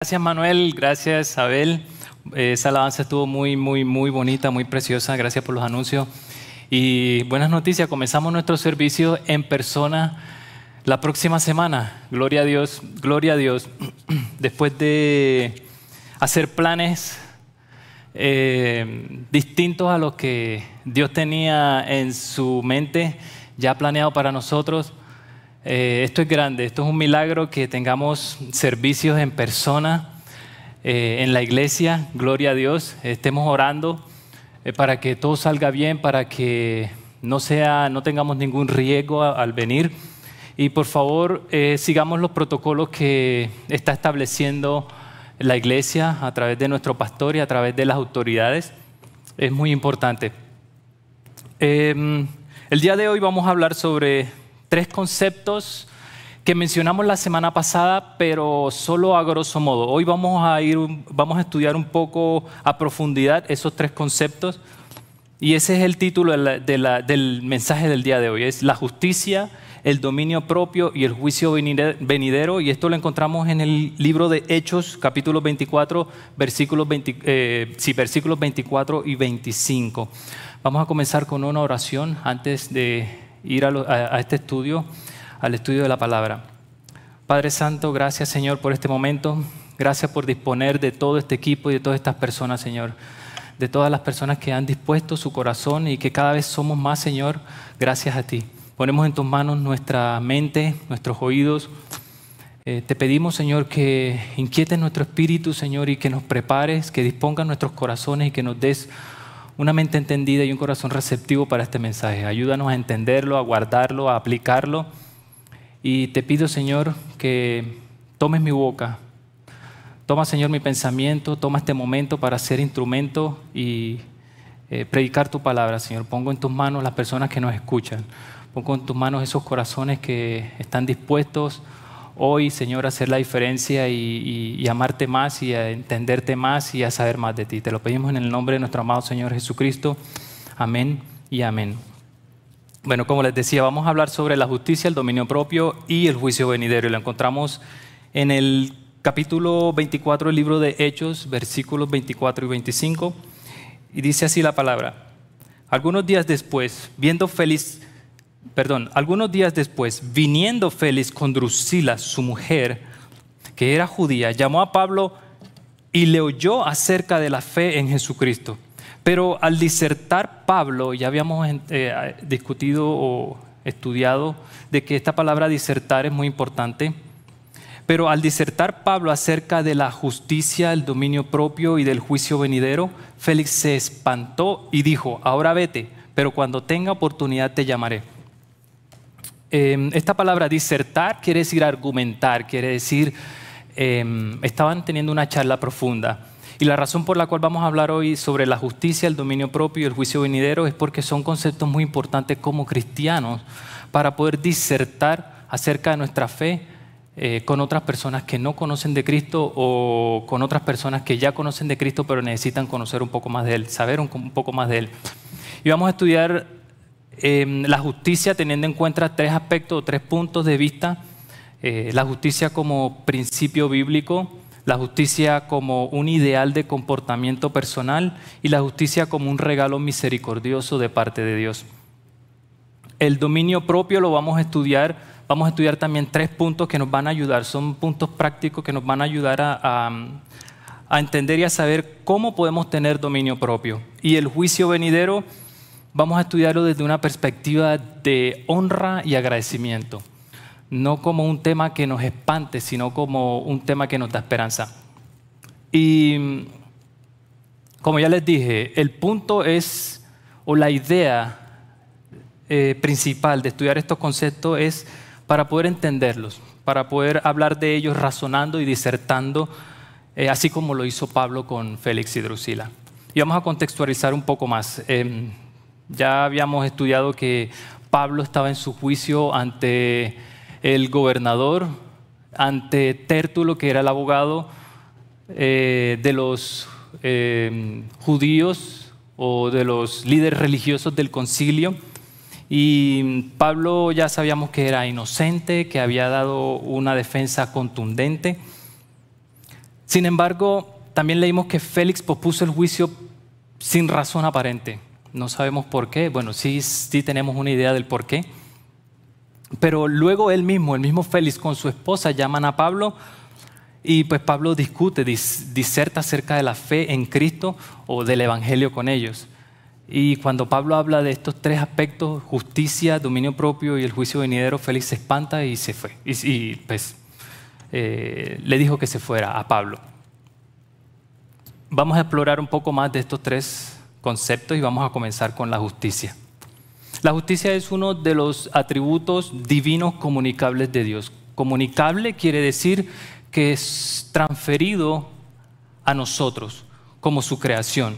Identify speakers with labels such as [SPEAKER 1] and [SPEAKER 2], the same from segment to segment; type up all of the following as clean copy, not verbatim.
[SPEAKER 1] Gracias Manuel, gracias Abel. Esa alabanza estuvo muy bonita, muy preciosa. Gracias por los anuncios. Y buenas noticias, comenzamos nuestro servicio en persona la próxima semana. Gloria a Dios, gloria a Dios. Después de hacer planes distintos a los que Dios tenía en su mente, ya planeado para nosotros. Esto es grande, esto es un milagro que tengamos servicios en persona en la iglesia, gloria a Dios, estemos orando para que todo salga bien, para que no tengamos ningún riesgo al venir. Y por favor, sigamos los protocolos que está estableciendo la iglesia a través de nuestro pastor y a través de las autoridades. Es muy importante. El día de hoy vamos a hablar sobre 3 conceptos que mencionamos la semana pasada, pero solo a grosso modo. Hoy vamos a estudiar un poco a profundidad esos 3 conceptos, y ese es el título del mensaje del día de hoy. Es la justicia, el dominio propio y el juicio venidero, y esto lo encontramos en el libro de Hechos, capítulo 24, versículos 24 y 25. Vamos a comenzar con una oración antes de ir a este estudio, al estudio de la palabra. Padre Santo, gracias Señor por este momento, gracias por disponer de todo este equipo y de todas estas personas, Señor, de todas las personas que han dispuesto su corazón y que cada vez somos más, Señor, gracias a ti. Ponemos en tus manos nuestra mente, nuestros oídos. Te pedimos, Señor, que inquietes nuestro espíritu, Señor, y que nos prepares, que dispongas nuestros corazones y que nos des una mente entendida y un corazón receptivo para este mensaje. Ayúdanos a entenderlo, a guardarlo, a aplicarlo. Y te pido, Señor, que tomes mi boca. Toma, Señor, mi pensamiento. Toma este momento para ser instrumento y predicar tu palabra, Señor. Pongo en tus manos las personas que nos escuchan. Pongo en tus manos esos corazones que están dispuestos hoy, Señor, a hacer la diferencia y amarte más y a entenderte más y a saber más de ti. Te lo pedimos en el nombre de nuestro amado Señor Jesucristo. Amén y amén. Bueno, como les decía, vamos a hablar sobre la justicia, el dominio propio y el juicio venidero. Y lo encontramos en el capítulo 24 del libro de Hechos, versículos 24 y 25. Y dice así la palabra. Algunos días después, viniendo Félix con Drusila, su mujer, que era judía, llamó a Pablo y le oyó acerca de la fe en Jesucristo. Pero al disertar Pablo, ya habíamos discutido o estudiado de que esta palabra disertar es muy importante, pero al disertar Pablo acerca de la justicia, el dominio propio y del juicio venidero, Félix se espantó y dijo: ahora vete, pero cuando tenga oportunidad te llamaré. Esta palabra disertar quiere decir argumentar, quiere decir, estaban teniendo una charla profunda. Y la razón por la cual vamos a hablar hoy sobre la justicia, el dominio propio y el juicio venidero es porque son conceptos muy importantes como cristianos para poder disertar acerca de nuestra fe con otras personas que no conocen de Cristo o con otras personas que ya conocen de Cristo pero necesitan conocer un poco más de Él, saber un poco más de Él. Y vamos a estudiar la justicia teniendo en cuenta 3 aspectos, 3 puntos de vista. La justicia como principio bíblico, la justicia como un ideal de comportamiento personal y la justicia como un regalo misericordioso de parte de Dios. El dominio propio lo vamos a estudiar también 3 puntos que nos van a ayudar, son puntos prácticos que nos van a ayudar a entender y a saber cómo podemos tener dominio propio. Y el juicio venidero vamos a estudiarlo desde una perspectiva de honra y agradecimiento. No como un tema que nos espante, sino como un tema que nos da esperanza. Y como ya les dije, el punto es, o la idea principal de estudiar estos conceptos es para poder entenderlos, para poder hablar de ellos razonando y disertando, así como lo hizo Pablo con Félix y Drusila. Y vamos a contextualizar un poco más. Ya habíamos estudiado que Pablo estaba en su juicio ante el gobernador, ante Tértulo, que era el abogado de los judíos o de los líderes religiosos del concilio. Y Pablo ya sabíamos que era inocente, que había dado una defensa contundente. Sin embargo, también leímos que Félix pospuso el juicio sin razón aparente. No sabemos por qué. Bueno, sí tenemos una idea del por qué. Pero luego el mismo Félix con su esposa llaman a Pablo y pues Pablo discute, diserta acerca de la fe en Cristo o del Evangelio con ellos. Y cuando Pablo habla de estos tres aspectos, justicia, dominio propio y el juicio venidero, Félix se espanta y se fue. Le dijo que se fuera a Pablo. Vamos a explorar un poco más de estos tres conceptos y vamos a comenzar con la justicia. La justicia es uno de los atributos divinos comunicables de Dios. Comunicable quiere decir que es transferido a nosotros como su creación.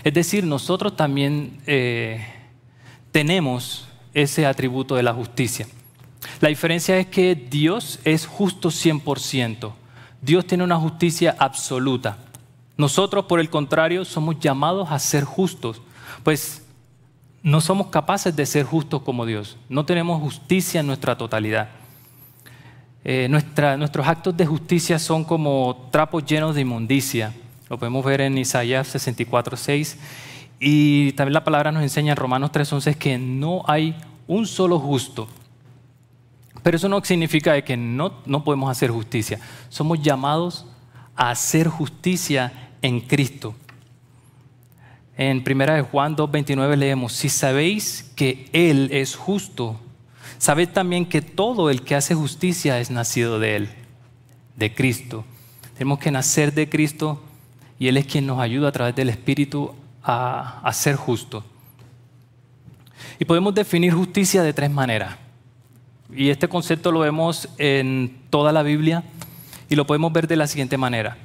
[SPEAKER 1] Es decir, nosotros también tenemos ese atributo de la justicia. La diferencia es que Dios es justo 100%. Dios tiene una justicia absoluta. Nosotros, por el contrario, somos llamados a ser justos, pues no somos capaces de ser justos como Dios. No tenemos justicia en nuestra totalidad. Nuestros actos de justicia son como trapos llenos de inmundicia. Lo podemos ver en Isaías 64:6. Y también la palabra nos enseña en Romanos 3:11 que no hay un solo justo. Pero eso no significa que no podemos hacer justicia. Somos llamados a hacer justicia en Cristo. En 1 Juan 2:29 leemos: si sabéis que Él es justo, sabed también que todo el que hace justicia es nacido de Él, de Cristo. Tenemos que nacer de Cristo y Él es quien nos ayuda a través del Espíritu a ser justos. Y podemos definir justicia de tres maneras. Y este concepto lo vemos en toda la Biblia y lo podemos ver de la siguiente manera.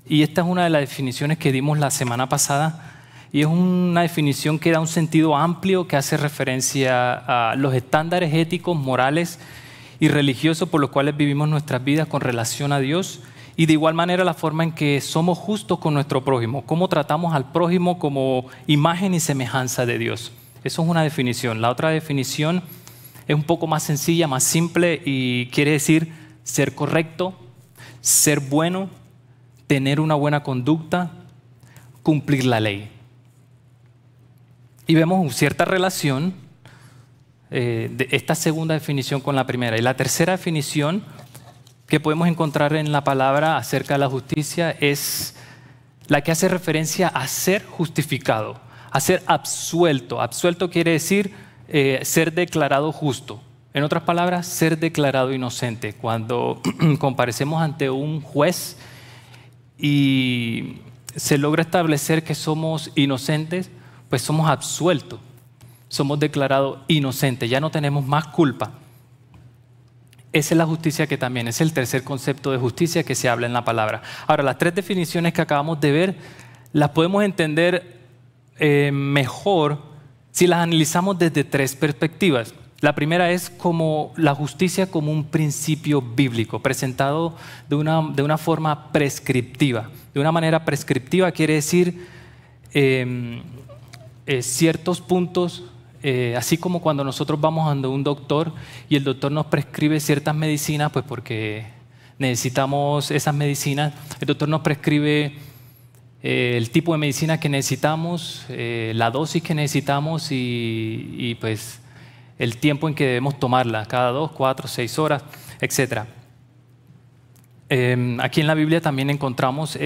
[SPEAKER 1] Y esta es una de las definiciones que dimos la semana pasada. Y es una definición que da un sentido amplio que hace referencia a los estándares éticos, morales y religiosos por los cuales vivimos nuestras vidas con relación a Dios y de igual manera la forma en que somos justos con nuestro prójimo, cómo tratamos al prójimo como imagen y semejanza de Dios. Eso es una definición. La otra definición es un poco más sencilla, más simple y quiere decir ser correcto, ser bueno, tener una buena conducta, cumplir la ley. Y vemos cierta relación de esta segunda definición con la primera. Y la tercera definición que podemos encontrar en la palabra acerca de la justicia es la que hace referencia a ser justificado, a ser absuelto. Absuelto quiere decir ser declarado justo. En otras palabras, ser declarado inocente. Cuando comparecemos ante un juez y se logra establecer que somos inocentes, pues somos absueltos, somos declarados inocentes, ya no tenemos más culpa. Esa es la justicia que también es el tercer concepto de justicia que se habla en la palabra. Ahora, las tres definiciones que acabamos de ver las podemos entender mejor si las analizamos desde tres perspectivas. La primera es como la justicia como un principio bíblico, presentado de una forma prescriptiva. De una manera prescriptiva quiere decir ciertos puntos, así como cuando nosotros vamos a un doctor y el doctor nos prescribe ciertas medicinas, pues porque necesitamos esas medicinas, el doctor nos prescribe el tipo de medicina que necesitamos, la dosis que necesitamos y pues el tiempo en que debemos tomarla, cada 2, 4, 6 horas, etc. Aquí en la Biblia también encontramos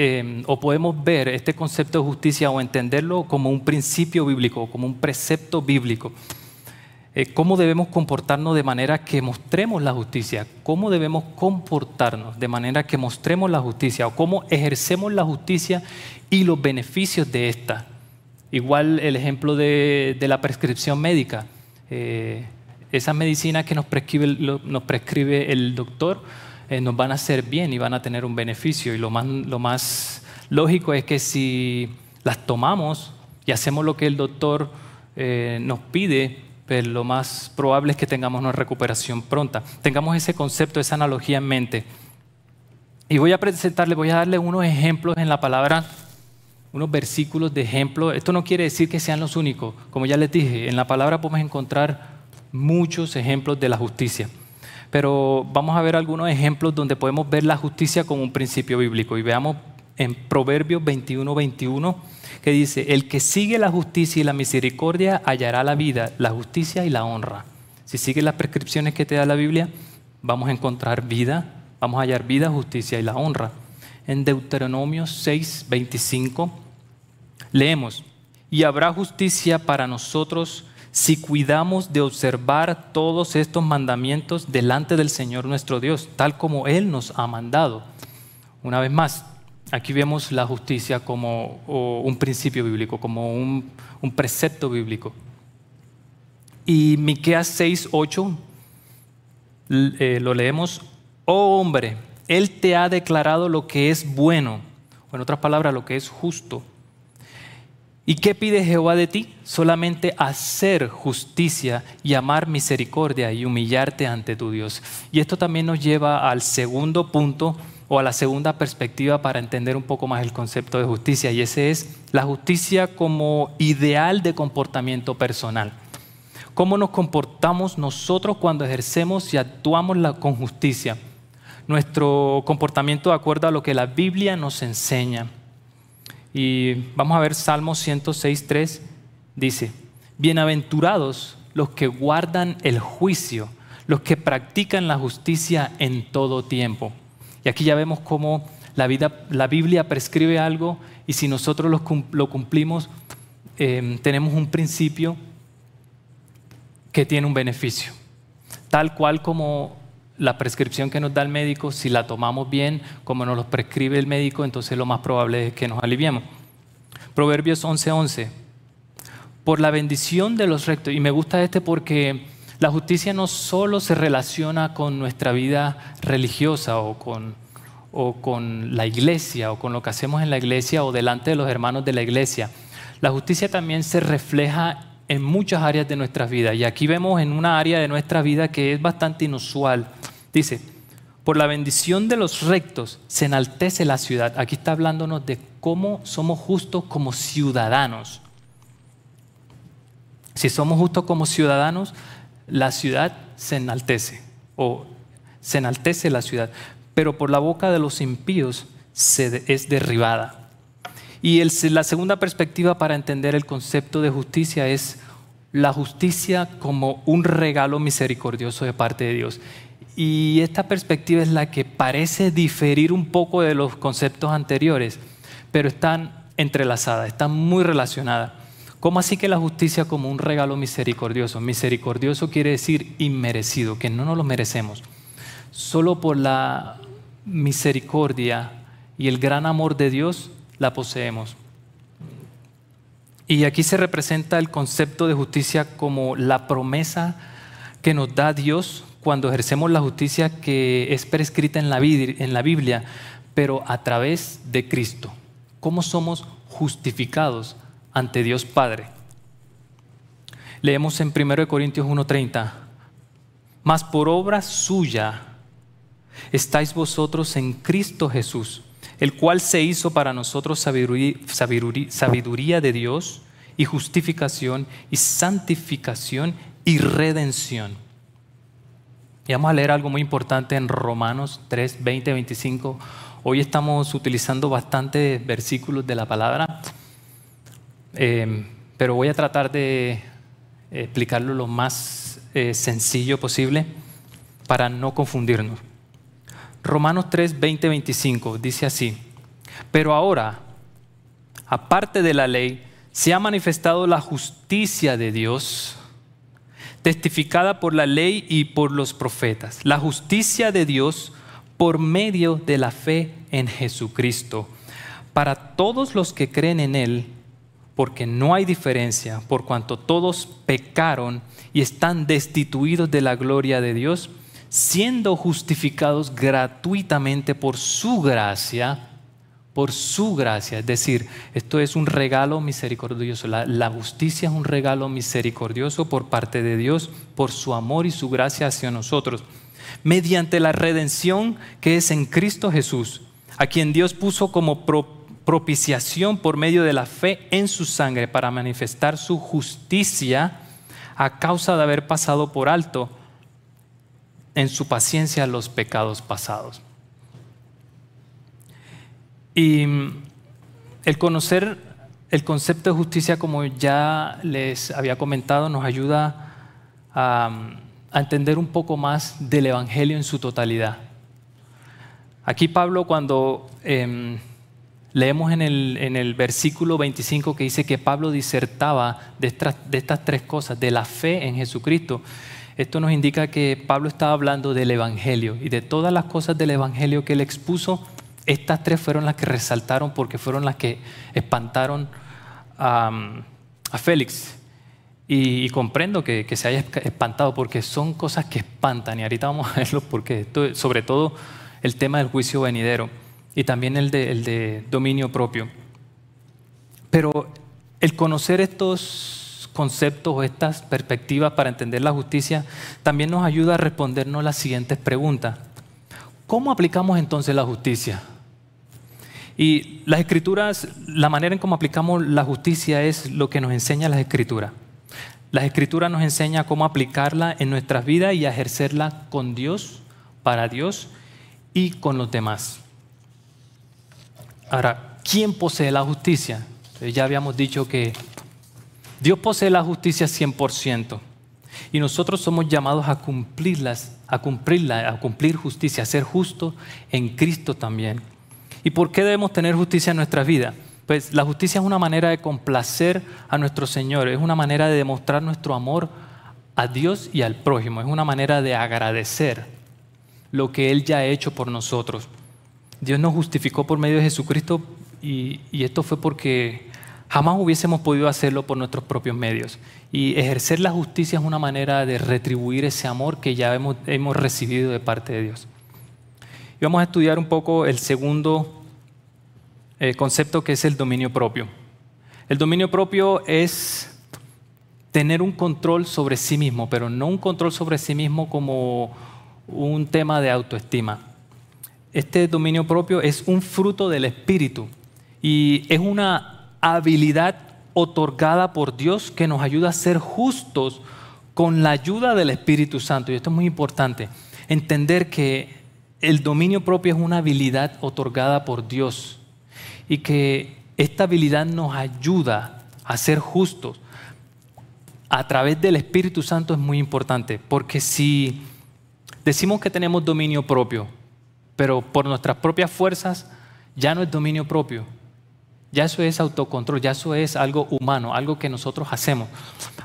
[SPEAKER 1] o podemos ver este concepto de justicia o entenderlo como un principio bíblico, como un precepto bíblico. ¿Cómo debemos comportarnos de manera que mostremos la justicia? ¿Cómo debemos comportarnos de manera que mostremos la justicia? ¿O cómo ejercemos la justicia y los beneficios de esta? Igual el ejemplo de la prescripción médica. Esas medicinas que nos prescribe el doctor nos van a hacer bien y van a tener un beneficio. Y lo más lógico es que si las tomamos y hacemos lo que el doctor nos pide, pues lo más probable es que tengamos una recuperación pronta. Tengamos ese concepto, esa analogía en mente. Y voy a darle unos ejemplos en la palabra, unos versículos de ejemplo. Esto no quiere decir que sean los únicos. Como ya les dije, en la palabra podemos encontrar muchos ejemplos de la justicia. pero vamos a ver algunos ejemplos donde podemos ver la justicia como un principio bíblico. Y veamos en Proverbios 21:21, que dice: el que sigue la justicia y la misericordia hallará la vida, la justicia y la honra. Si sigues las prescripciones que te da la Biblia, vamos a encontrar vida, vamos a hallar vida, justicia y la honra. En Deuteronomio 6:25 leemos: y habrá justicia para nosotros si cuidamos de observar todos estos mandamientos delante del Señor nuestro Dios, tal como Él nos ha mandado. Una vez más, aquí vemos la justicia como un principio bíblico, como un precepto bíblico. Y Miqueas 6:8 lo leemos: oh hombre, Él te ha declarado lo que es bueno, o en otras palabras, lo que es justo. ¿Y qué pide Jehová de ti? Solamente hacer justicia y amar misericordia y humillarte ante tu Dios. Y esto también nos lleva al segundo punto, o a la segunda perspectiva para entender un poco más el concepto de justicia, y ese es la justicia como ideal de comportamiento personal. ¿Cómo nos comportamos nosotros cuando ejercemos y actuamos con justicia? Nuestro comportamiento de acuerdo a lo que la Biblia nos enseña. Y vamos a ver Salmo 106:3, dice: bienaventurados los que guardan el juicio, los que practican la justicia en todo tiempo. Y aquí ya vemos cómo la Biblia prescribe algo, y si nosotros lo cumplimos, tenemos un principio que tiene un beneficio. Tal cual como la prescripción que nos da el médico, si la tomamos bien, como nos lo prescribe el médico, entonces lo más probable es que nos aliviemos. Proverbios 11:11. Por la bendición de los rectos. Y me gusta porque la justicia no solo se relaciona con nuestra vida religiosa o con la iglesia o con lo que hacemos en la iglesia o delante de los hermanos de la iglesia. La justicia también se refleja en muchas áreas de nuestras vidas. Y aquí vemos en una área de nuestra vida que es bastante inusual. Dice: por la bendición de los rectos se enaltece la ciudad. Aquí está hablándonos de cómo somos justos como ciudadanos. Si somos justos como ciudadanos, la ciudad se enaltece, o se enaltece la ciudad. Pero por la boca de los impíos es derribada. Y la segunda perspectiva para entender el concepto de justicia es la justicia como un regalo misericordioso de parte de Dios. Y esta perspectiva es la que parece diferir un poco de los conceptos anteriores, pero están entrelazadas, están muy relacionadas. ¿Cómo así que la justicia como un regalo misericordioso? Misericordioso quiere decir inmerecido, que no nos lo merecemos. Solo por la misericordia y el gran amor de Dios la poseemos. Y aquí se representa el concepto de justicia como la promesa que nos da Dios cuando ejercemos la justicia que es prescrita en la Biblia, pero a través de Cristo. ¿Cómo somos justificados ante Dios Padre? Leemos en 1 Corintios 1:30: mas por obra suya estáis vosotros en Cristo Jesús, el cual se hizo para nosotros sabiduría de Dios y justificación y santificación y redención. Y vamos a leer algo muy importante en Romanos 3:20-25. Hoy estamos utilizando bastantes versículos de la palabra, pero voy a tratar de explicarlo lo más sencillo posible para no confundirnos. Romanos 3:20-25 dice así: pero ahora, aparte de la ley, se ha manifestado la justicia de Dios, testificada por la ley y por los profetas, la justicia de Dios por medio de la fe en Jesucristo, para todos los que creen en Él, porque no hay diferencia, por cuanto todos pecaron y están destituidos de la gloria de Dios, siendo justificados gratuitamente por su gracia, es decir, esto es un regalo misericordioso. La justicia es un regalo misericordioso por parte de Dios, por su amor y su gracia hacia nosotros, mediante la redención que es en Cristo Jesús, a quien Dios puso como propiciación por medio de la fe en su sangre, para manifestar su justicia a causa de haber pasado por alto en su paciencia los pecados pasados. Y el conocer el concepto de justicia, como ya les había comentado, nos ayuda a entender un poco más del Evangelio en su totalidad. Aquí Pablo, cuando leemos en el versículo 25 que dice que Pablo disertaba de estas tres cosas, de la fe en Jesucristo, esto nos indica que Pablo estaba hablando del Evangelio, y de todas las cosas del Evangelio que él expuso, estas tres fueron las que resaltaron porque fueron las que espantaron a Félix. Y comprendo que se haya espantado, porque son cosas que espantan, y ahorita vamos a verlo porque sobre todo el tema del juicio venidero y también el de dominio propio. Pero el conocer estos conceptos o estas perspectivas para entender la justicia también nos ayuda a respondernos las siguientes preguntas. ¿Cómo aplicamos entonces la justicia? Y las Escrituras, la manera en cómo aplicamos la justicia es lo que nos enseña las Escrituras. Las Escrituras nos enseñan cómo aplicarla en nuestras vidas y a ejercerla con Dios, para Dios y con los demás. Ahora, ¿quién posee la justicia? Ya habíamos dicho que Dios posee la justicia 100%, y nosotros somos llamados a cumplir justicia, a ser justos en Cristo también. ¿Y por qué debemos tener justicia en nuestras vidas? Pues la justicia es una manera de complacer a nuestro Señor, es una manera de demostrar nuestro amor a Dios y al prójimo, es una manera de agradecer lo que Él ya ha hecho por nosotros. Dios nos justificó por medio de Jesucristo, y esto fue porque jamás hubiésemos podido hacerlo por nuestros propios medios. Y ejercer la justicia es una manera de retribuir ese amor que ya hemos recibido de parte de Dios. Y vamos a estudiar un poco el segundo concepto, que es el dominio propio. El dominio propio es tener un control sobre sí mismo, pero no un control sobre sí mismo como un tema de autoestima. Este dominio propio es un fruto del Espíritu y es una habilidad otorgada por Dios que nos ayuda a ser justos con la ayuda del Espíritu Santo. Y esto es muy importante, entender que el dominio propio es una habilidad otorgada por Dios y que esta habilidad nos ayuda a ser justos a través del Espíritu Santo. Es muy importante, porque si decimos que tenemos dominio propio, pero por nuestras propias fuerzas, ya no es dominio propio. Ya eso es autocontrol, ya eso es algo humano, algo que nosotros hacemos,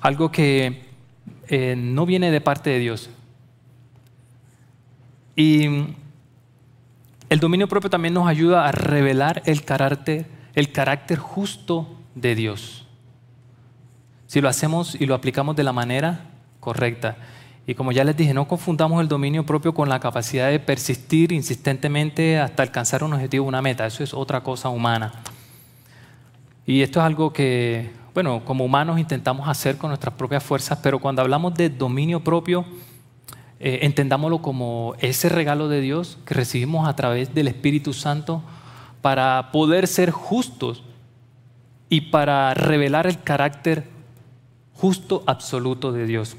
[SPEAKER 1] algo que no viene de parte de Dios. Y el dominio propio también nos ayuda a revelar el carácter justo de Dios, si lo hacemos y lo aplicamos de la manera correcta. Y como ya les dije, no confundamos el dominio propio con la capacidad de persistir insistentemente hasta alcanzar un objetivo, una meta. Eso es otra cosa humana. Y esto es algo que, bueno, como humanos intentamos hacer con nuestras propias fuerzas, pero cuando hablamos de dominio propio, entendámoslo como ese regalo de Dios que recibimos a través del Espíritu Santo para poder ser justos y para revelar el carácter justo absoluto de Dios.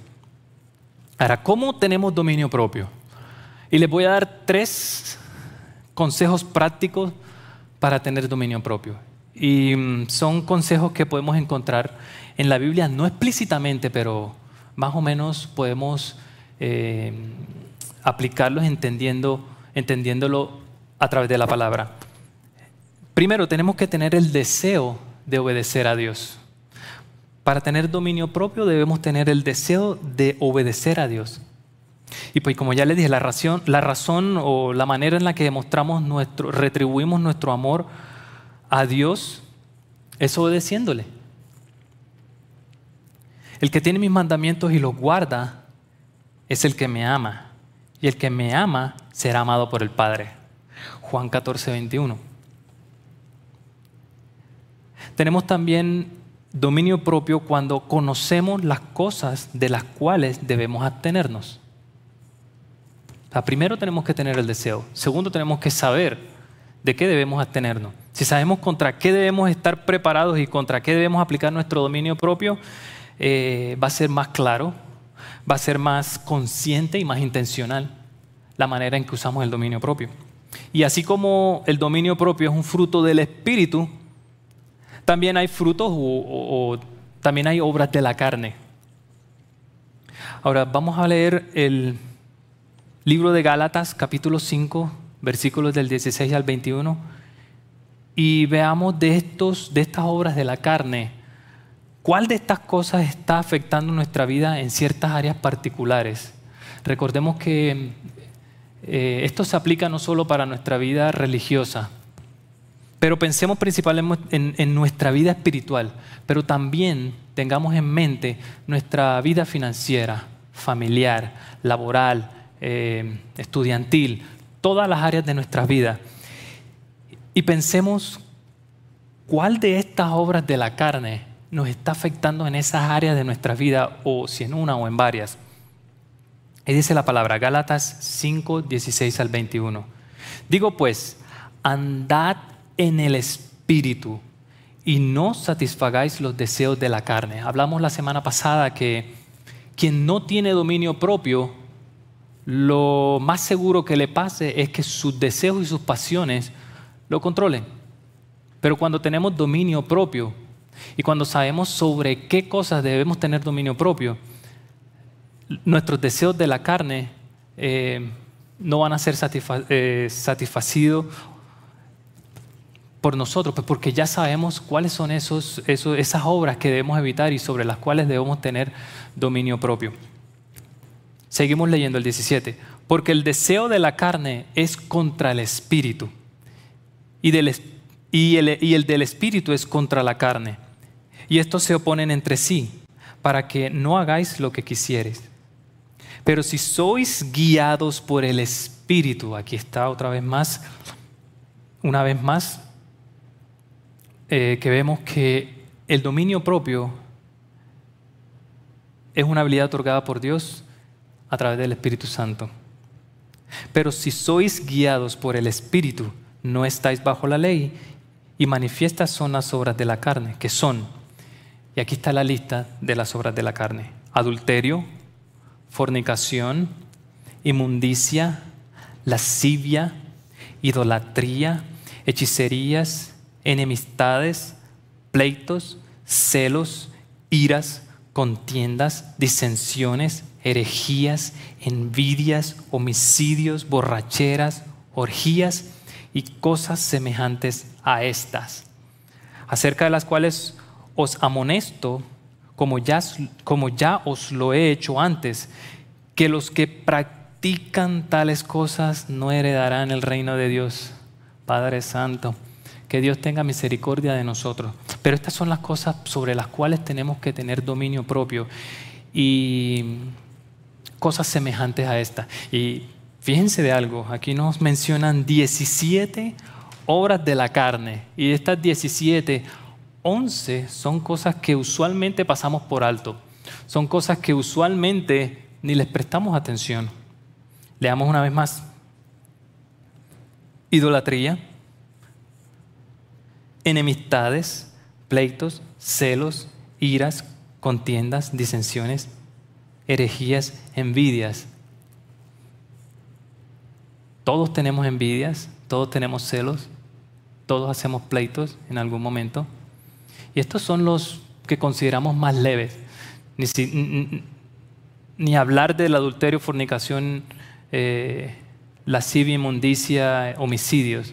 [SPEAKER 1] Ahora, ¿cómo tenemos dominio propio? Y les voy a dar 3 consejos prácticos para tener dominio propio. Y son consejos que podemos encontrar en la Biblia, no explícitamente, pero más o menos podemos aplicarlos entendiéndolo a través de la palabra. Primero, tenemos que tener el deseo de obedecer a Dios. Para tener dominio propio debemos tener el deseo de obedecer a Dios. Y pues como ya les dije, la razón o la manera en la que retribuimos nuestro amor a Dios es obedeciéndole. El que tiene mis mandamientos y los guarda es el que me ama, y el que me ama será amado por el Padre. Juan 14:21. Tenemos también dominio propio cuando conocemos las cosas de las cuales debemos abstenernos. O sea, primero tenemos que tener el deseo. Segundo, tenemos que saber de qué debemos abstenernos. Si sabemos contra qué debemos estar preparados y contra qué debemos aplicar nuestro dominio propio, va a ser más claro, va a ser más consciente y más intencional. la manera en que usamos el dominio propio. Y así como el dominio propio es un fruto del Espíritu, también hay frutos o también hay obras de la carne. Ahora vamos a leer el libro de Gálatas, capítulo 5, versículos del 16 al 21, y veamos de estas obras de la carne, ¿cuál de estas cosas está afectando nuestra vida en ciertas áreas particulares? Recordemos que esto se aplica no solo para nuestra vida religiosa, pero pensemos principalmente en nuestra vida espiritual, pero también tengamos en mente nuestra vida financiera, familiar, laboral, estudiantil, todas las áreas de nuestra vida. Y pensemos cuál de estas obras de la carne nos está afectando en esas áreas de nuestra vida, o si en una o en varias. Y dice la palabra, Gálatas 5, 16 al 21. Digo pues, andad en el Espíritu y no satisfagáis los deseos de la carne. Hablamos la semana pasada que quien no tiene dominio propio, lo más seguro que le pase es que sus deseos y sus pasiones lo controlen. Pero cuando tenemos dominio propio y cuando sabemos sobre qué cosas debemos tener dominio propio, nuestros deseos de la carne no van a ser satisfacidos por nosotros, pues porque ya sabemos cuáles son esas obras que debemos evitar y sobre las cuales debemos tener dominio propio. Seguimos leyendo el 17. Porque el deseo de la carne es contra el Espíritu y el del Espíritu es contra la carne. Y estos se oponen entre sí para que no hagáis lo que quisieres. Pero si sois guiados por el Espíritu, aquí está una vez más, que vemos que el dominio propio es una habilidad otorgada por Dios a través del Espíritu Santo. Pero si sois guiados por el Espíritu, no estáis bajo la ley, y manifiestas son las obras de la carne, que son, y aquí está la lista de las obras de la carne: adulterio, fornicación, inmundicia, lascivia, idolatría, hechicerías, enemistades, pleitos, celos, iras, contiendas, disensiones, herejías, envidias, homicidios, borracheras, orgías y cosas semejantes a estas, acerca de las cuales os amonesto, como ya os lo he hecho antes, que los que practican tales cosas no heredarán el reino de Dios. Padre Santo, que Dios tenga misericordia de nosotros. Pero estas son las cosas sobre las cuales tenemos que tener dominio propio y cosas semejantes a estas. Y fíjense de algo, aquí nos mencionan 17 obras de la carne, y de estas 17, 11 son cosas que usualmente pasamos por alto. Son cosas que usualmente ni les prestamos atención. Leamos una vez más. Idolatría, enemistades, pleitos, celos, iras, contiendas, disensiones, herejías, envidias. Todos tenemos envidias, todos tenemos celos, todos hacemos pleitos en algún momento. Y estos son los que consideramos más leves. Ni hablar del adulterio, fornicación, lascivia, inmundicia, homicidios.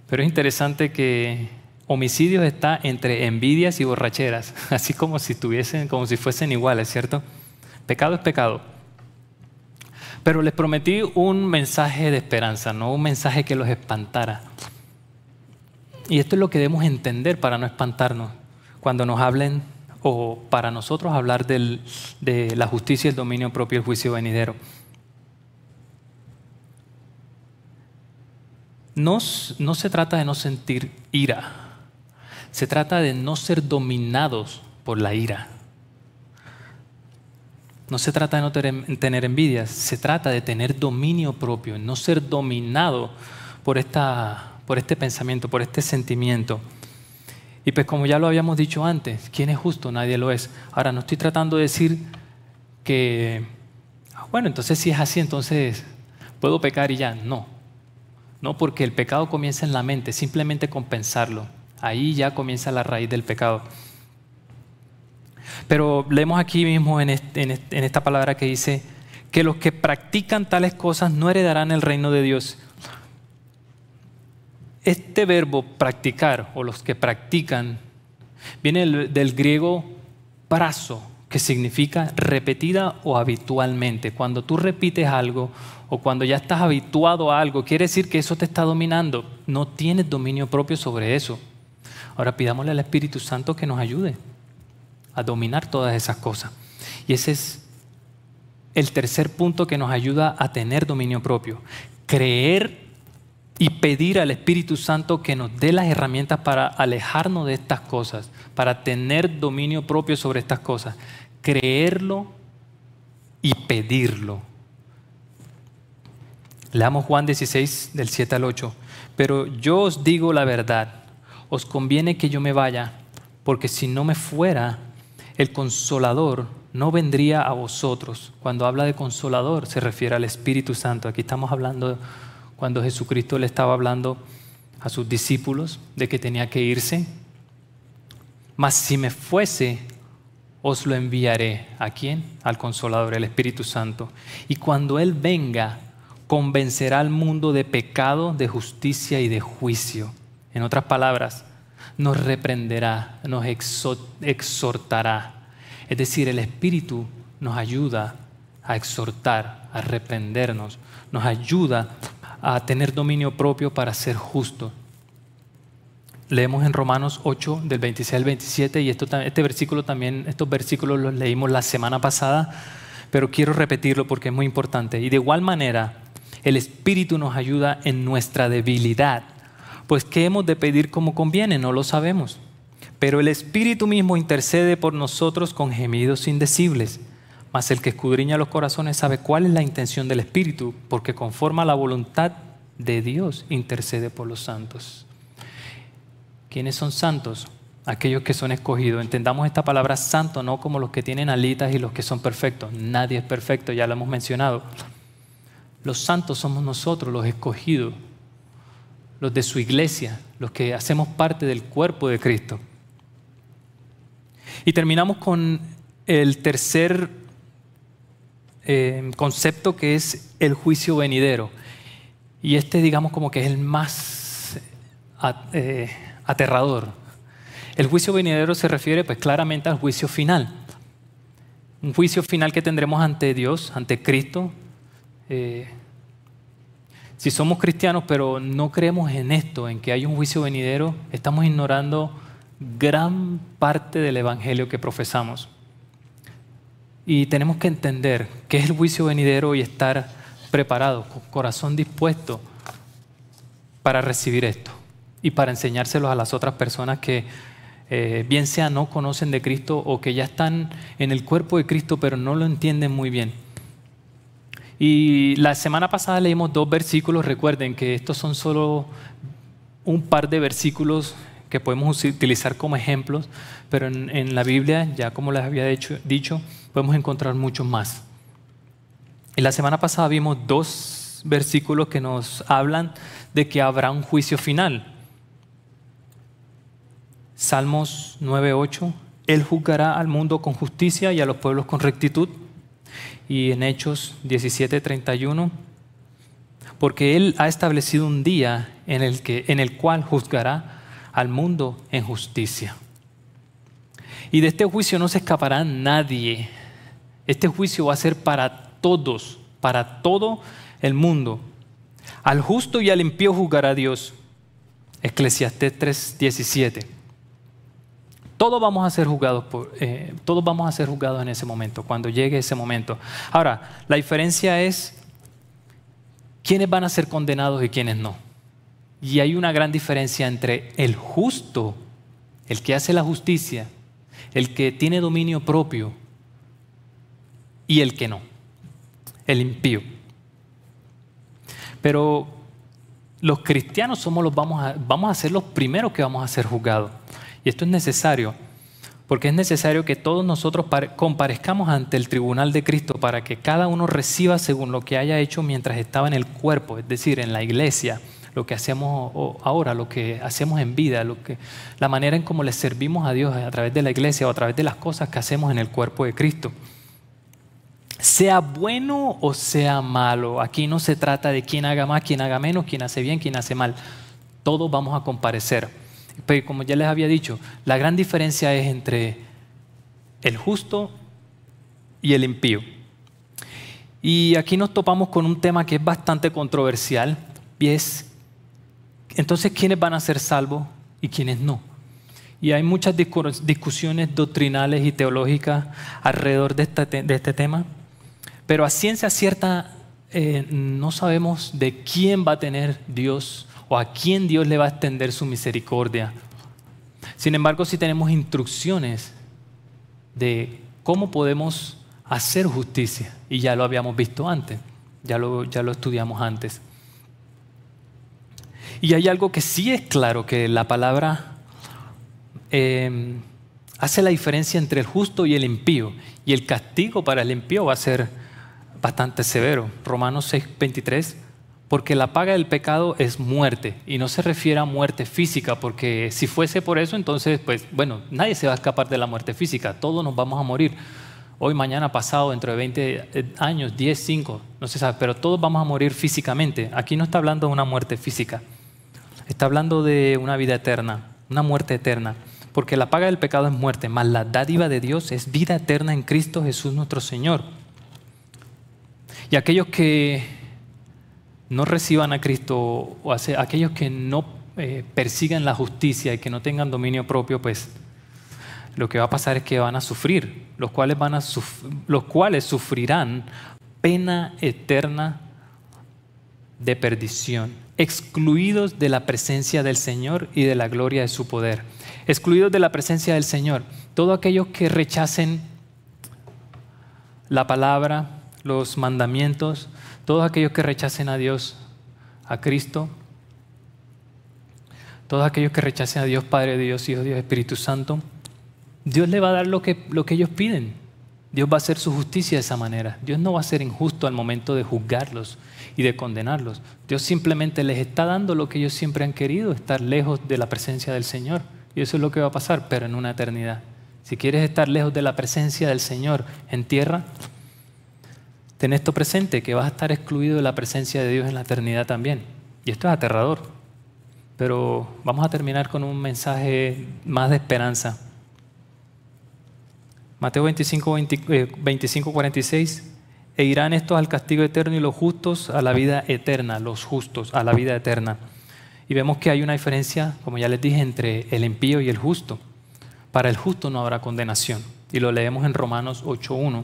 [SPEAKER 1] Pero es interesante que homicidios está entre envidias y borracheras, así como si fuesen iguales, ¿cierto? Pecado es pecado. Pero les prometí un mensaje de esperanza, no un mensaje que los espantara. Y esto es lo que debemos entender para no espantarnos cuando nos hablen, o para nosotros hablar de la justicia, el dominio propio y el juicio venidero. No se trata de no sentir ira, se trata de no ser dominados por la ira. No se trata de no tener envidias, se trata de tener dominio propio, no ser dominado por este pensamiento, por este sentimiento. Y pues como ya lo habíamos dicho antes, ¿quién es justo? Nadie lo es. Ahora no estoy tratando de decir que, bueno, entonces si es así, entonces puedo pecar y ya. No, no, porque el pecado comienza en la mente, simplemente con pensarlo. Ahí ya comienza la raíz del pecado. Pero leemos aquí mismo en esta palabra que dice que los que practican tales cosas no heredarán el reino de Dios. Este verbo practicar, o los que practican, viene del griego prazo, que significa repetida o habitualmente. Cuando tú repites algo o cuando ya estás habituado a algo, quiere decir que eso te está dominando. No tienes dominio propio sobre eso. Ahora pidámosle al Espíritu Santo que nos ayude a dominar todas esas cosas. Y ese es el tercer punto que nos ayuda a tener dominio propio. Creer y pedir al Espíritu Santo que nos dé las herramientas para alejarnos de estas cosas, para tener dominio propio sobre estas cosas. Creerlo y pedirlo. Leamos Juan 16, del 7 al 8. Pero yo os digo la verdad, os conviene que yo me vaya, porque si no me fuera, el Consolador no vendría a vosotros. Cuando habla de Consolador, se refiere al Espíritu Santo. Aquí estamos hablando cuando Jesucristo le estaba hablando a sus discípulos de que tenía que irse. Mas si me fuese, os lo enviaré. ¿A quién? Al Consolador, el Espíritu Santo. Y cuando Él venga, convencerá al mundo de pecado, de justicia y de juicio. En otras palabras, nos reprenderá, nos exhortará. Es decir, el Espíritu nos ayuda a exhortar, a reprendernos, nos ayuda a tener dominio propio para ser justos. Leemos en Romanos 8, del 26 al 27, y estos versículos los leímos la semana pasada, pero quiero repetirlo porque es muy importante. Y de igual manera, el Espíritu nos ayuda en nuestra debilidad. Pues ¿qué hemos de pedir como conviene? No lo sabemos. Pero el Espíritu mismo intercede por nosotros con gemidos indecibles. Mas el que escudriña los corazones sabe cuál es la intención del Espíritu, porque conforme a la voluntad de Dios intercede por los santos. ¿Quiénes son santos? Aquellos que son escogidos. Entendamos esta palabra santo no como los que tienen alitas y los que son perfectos. Nadie es perfecto, ya lo hemos mencionado. Los santos somos nosotros, los escogidos, los de su iglesia, los que hacemos parte del cuerpo de Cristo. Y terminamos con el tercer concepto, que es el juicio venidero. Y digamos como que es el más aterrador. El juicio venidero se refiere pues claramente al juicio final. Un juicio final que tendremos ante Dios, ante Cristo. Si somos cristianos pero no creemos en esto, en que hay un juicio venidero, estamos ignorando gran parte del evangelio que profesamos. Y tenemos que entender qué es el juicio venidero y estar preparados, con corazón dispuesto para recibir esto y para enseñárselos a las otras personas que bien sea no conocen de Cristo o que ya están en el cuerpo de Cristo pero no lo entienden muy bien. Y la semana pasada leímos 2 versículos. Recuerden que estos son solo un par de versículos que podemos utilizar como ejemplos, pero en la Biblia, ya como les había dicho, podemos encontrar muchos más. Y la semana pasada vimos 2 versículos que nos hablan de que habrá un juicio final. Salmos 9:8, Él juzgará al mundo con justicia y a los pueblos con rectitud. Y en Hechos 17:31, porque Él ha establecido un día en el cual juzgará al mundo en justicia. Y de este juicio no se escapará nadie. Este juicio va a ser para todos, para todo el mundo. Al justo y al impío juzgará Dios. Eclesiastés 3:17. Todos vamos a ser juzgados en ese momento, cuando llegue ese momento. Ahora, la diferencia es quiénes van a ser condenados y quiénes no. Y hay una gran diferencia entre el justo, el que hace la justicia, el que tiene dominio propio, y el que no, el impío. Pero los cristianos vamos a ser los primeros que vamos a ser juzgados. Y esto es necesario, Porque es necesario que todos nosotros comparezcamos ante el tribunal de Cristo para que cada uno reciba según lo que haya hecho mientras estaba en el cuerpo, es decir, en la iglesia, lo que hacemos ahora, lo que hacemos en vida, la manera en cómo le servimos a Dios a través de la iglesia o a través de las cosas que hacemos en el cuerpo de Cristo. Sea bueno o sea malo, aquí no se trata de quién haga más, quién haga menos, quién hace bien, quién hace mal. Todos vamos a comparecer. Pero como ya les había dicho, la gran diferencia es entre el justo y el impío. Y aquí nos topamos con un tema que es bastante controversial y es, entonces, ¿quiénes van a ser salvos y quiénes no? Y hay muchas discusiones doctrinales y teológicas alrededor de este tema, pero a ciencia cierta no sabemos de quién va a tener Dios o a quién Dios le va a extender su misericordia. Sin embargo, sí tenemos instrucciones de cómo podemos hacer justicia, y ya lo habíamos visto antes, ya lo estudiamos antes. Y hay algo que sí es claro, que la palabra hace la diferencia entre el justo y el impío, y el castigo para el impío va a ser bastante severo. Romanos 6:23, porque la paga del pecado es muerte, y no se refiere a muerte física, porque si fuese por eso, entonces, pues, bueno, nadie se va a escapar de la muerte física, todos nos vamos a morir. Hoy, mañana, pasado, dentro de 20 años, 10, 5, no se sabe, pero todos vamos a morir físicamente. Aquí no está hablando de una muerte física, está hablando de una vida eterna, una muerte eterna, porque la paga del pecado es muerte, mas la dádiva de Dios es vida eterna en Cristo Jesús nuestro Señor. Y aquellos que no reciban a Cristo, o aquellos que no persigan la justicia y que no tengan dominio propio, pues lo que va a pasar es que van a sufrir, los cuales sufrirán pena eterna de perdición, excluidos de la presencia del Señor y de la gloria de su poder. Excluidos de la presencia del Señor, todos aquellos que rechacen la palabra, los mandamientos, todos aquellos que rechacen a Dios, a Cristo, todos aquellos que rechacen a Dios Padre, Dios Hijo, Dios Espíritu Santo, Dios le va a dar lo que ellos piden. Dios va a hacer su justicia de esa manera. Dios no va a ser injusto al momento de juzgarlos y de condenarlos. Dios simplemente les está dando lo que ellos siempre han querido, estar lejos de la presencia del Señor. Y eso es lo que va a pasar, pero en una eternidad. Si quieres estar lejos de la presencia del Señor en tierra, ten esto presente, que vas a estar excluido de la presencia de Dios en la eternidad también. Y esto es aterrador. Pero vamos a terminar con un mensaje más de esperanza. Mateo 25:46, e irán estos al castigo eterno y los justos a la vida eterna, los justos a la vida eterna. Y vemos que hay una diferencia, como ya les dije, entre el impío y el justo. Para el justo no habrá condenación, y lo leemos en Romanos 8:1.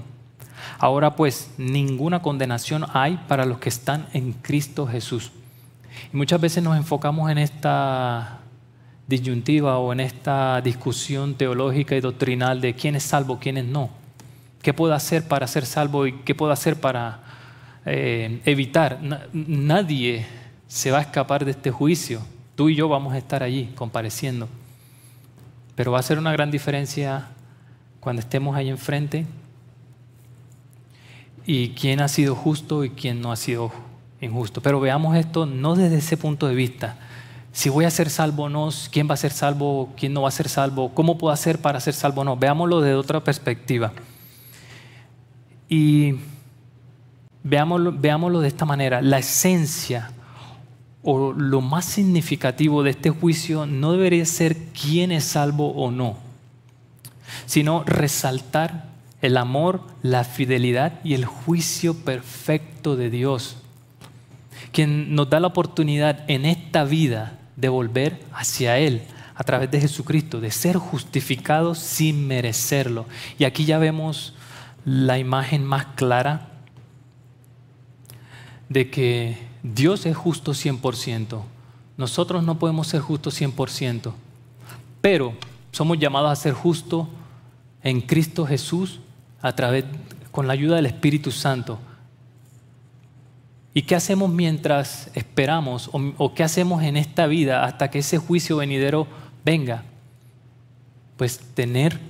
[SPEAKER 1] Ahora pues, ninguna condenación hay para los que están en Cristo Jesús. Y muchas veces nos enfocamos en esta disyuntiva o en esta discusión teológica y doctrinal de quién es salvo, quién es no. ¿Qué puedo hacer para ser salvo y qué puedo hacer para evitar? Nadie se va a escapar de este juicio. Tú y yo vamos a estar allí compareciendo. Pero va a ser una gran diferencia cuando estemos ahí enfrente y quién ha sido justo y quién no ha sido injusto. Pero veamos esto no desde ese punto de vista. Si voy a ser salvo o no, quién va a ser salvo, quién no va a ser salvo, cómo puedo hacer para ser salvo o no. Veámoslo desde otra perspectiva. Y veámoslo de esta manera. La esencia o lo más significativo de este juicio no debería ser quién es salvo o no, sino resaltar el amor, la fidelidad y el juicio perfecto de Dios, quien nos da la oportunidad en esta vida de volver hacia Él a través de Jesucristo, de ser justificados sin merecerlo. Y aquí ya vemos la imagen más clara de que Dios es justo 100%. Nosotros no podemos ser justos 100%, pero somos llamados a ser justos en Cristo Jesús con la ayuda del Espíritu Santo. ¿Y qué hacemos mientras esperamos o qué hacemos en esta vida hasta que ese juicio venidero venga? Pues tener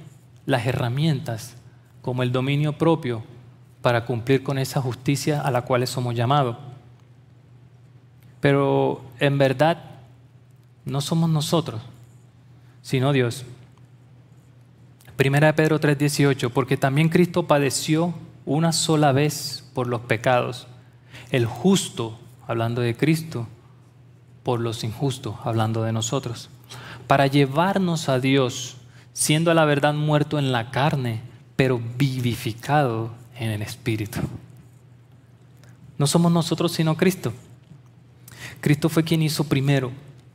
[SPEAKER 1] las herramientas como el dominio propio para cumplir con esa justicia a la cual somos llamados. Pero en verdad no somos nosotros, sino Dios. Primera de Pedro 3:18, porque también Cristo padeció una sola vez por los pecados, el justo, hablando de Cristo, por los injustos, hablando de nosotros, para llevarnos a Dios, siendo a la verdad muerto en la carne, pero vivificado en el Espíritu. No somos nosotros sino Cristo. Cristo fue quien hizo primero.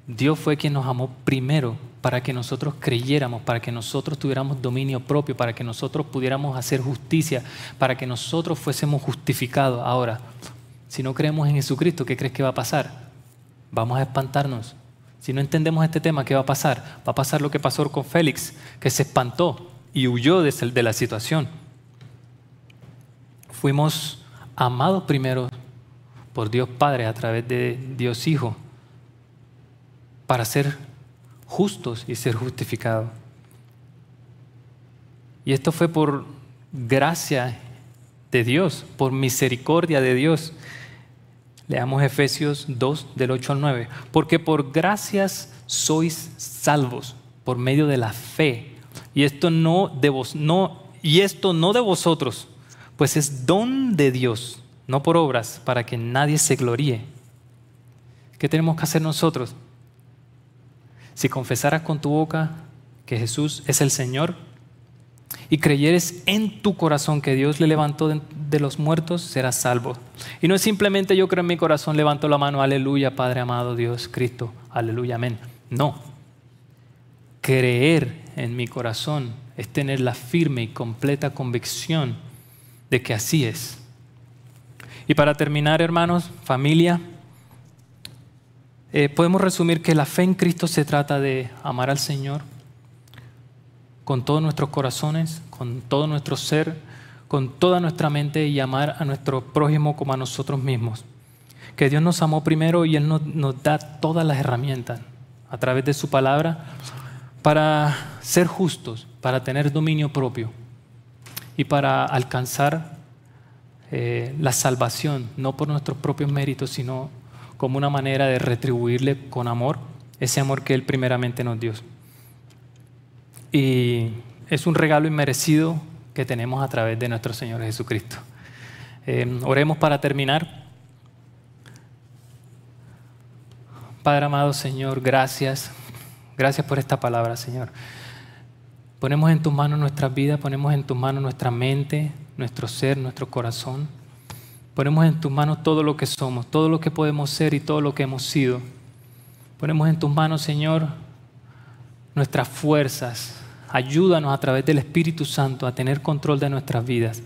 [SPEAKER 1] Dios fue quien nos amó primero para que nosotros creyéramos, para que nosotros tuviéramos dominio propio, para que nosotros pudiéramos hacer justicia, para que nosotros fuésemos justificados. Ahora, si no creemos en Jesucristo, ¿qué crees que va a pasar? Vamos a espantarnos. Si no entendemos este tema, ¿qué va a pasar? Va a pasar lo que pasó con Félix, que se espantó y huyó de la situación. Fuimos amados primero por Dios Padre a través de Dios Hijo para ser justos y ser justificados. Y esto fue por gracia de Dios, por misericordia de Dios. Leamos Efesios 2, del 8 al 9. Porque por gracias sois salvos por medio de la fe. Y esto no de vosotros, pues es don de Dios, no por obras, para que nadie se gloríe. ¿Qué tenemos que hacer nosotros? Si confesaras con tu boca que Jesús es el Señor y creyeres en tu corazón que Dios le levantó de los muertos, serás salvo. Y no es simplemente yo creo en mi corazón, levanto la mano, aleluya, Padre amado, Dios, Cristo, aleluya, amén. No. Creer en mi corazón es tener la firme y completa convicción de que así es. Y para terminar, hermanos, familia, podemos resumir que la fe en Cristo se trata de amar al Señor con todos nuestros corazones, con todo nuestro ser, con toda nuestra mente y amar a nuestro prójimo como a nosotros mismos. Que Dios nos amó primero y Él nos da todas las herramientas a través de su palabra para ser justos, para tener dominio propio y para alcanzar la salvación, no por nuestros propios méritos, sino como una manera de retribuirle con amor ese amor que Él primeramente nos dio. Y es un regalo inmerecido que tenemos a través de nuestro Señor Jesucristo. Oremos para terminar. Padre amado, Señor, gracias. Gracias por esta palabra, Señor. Ponemos en tus manos nuestras vidas, ponemos en tus manos nuestra mente, nuestro ser, nuestro corazón. Ponemos en tus manos todo lo que somos, todo lo que podemos ser y todo lo que hemos sido. Ponemos en tus manos, Señor, nuestras fuerzas. Ayúdanos a través del Espíritu Santo a tener control de nuestras vidas,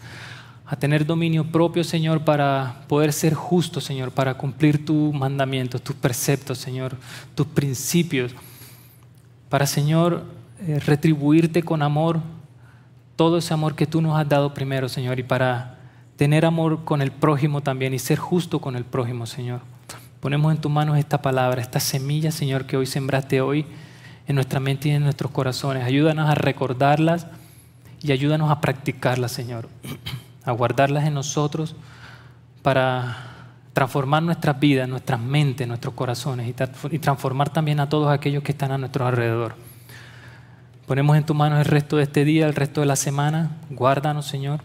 [SPEAKER 1] a tener dominio propio, Señor, para poder ser justos, Señor, para cumplir tus mandamientos, tus preceptos, Señor, tus principios, para, Señor, retribuirte con amor todo ese amor que tú nos has dado primero, Señor, y para tener amor con el prójimo también y ser justo con el prójimo, Señor. Ponemos en tus manos esta palabra, esta semilla, Señor, que hoy sembraste hoy en nuestra mente y en nuestros corazones. Ayúdanos a recordarlas y ayúdanos a practicarlas, Señor, a guardarlas en nosotros para transformar nuestras vidas, nuestras mentes, nuestros corazones y transformar también a todos aquellos que están a nuestro alrededor. Ponemos en tus manos el resto de este día, el resto de la semana. Guárdanos, Señor.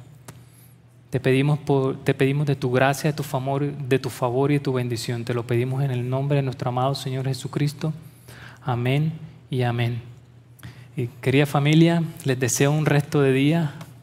[SPEAKER 1] Te pedimos de tu gracia, de tu favor y de tu bendición. Te lo pedimos en el nombre de nuestro amado Señor Jesucristo. Amén y amén. Y querida familia, les deseo un resto de día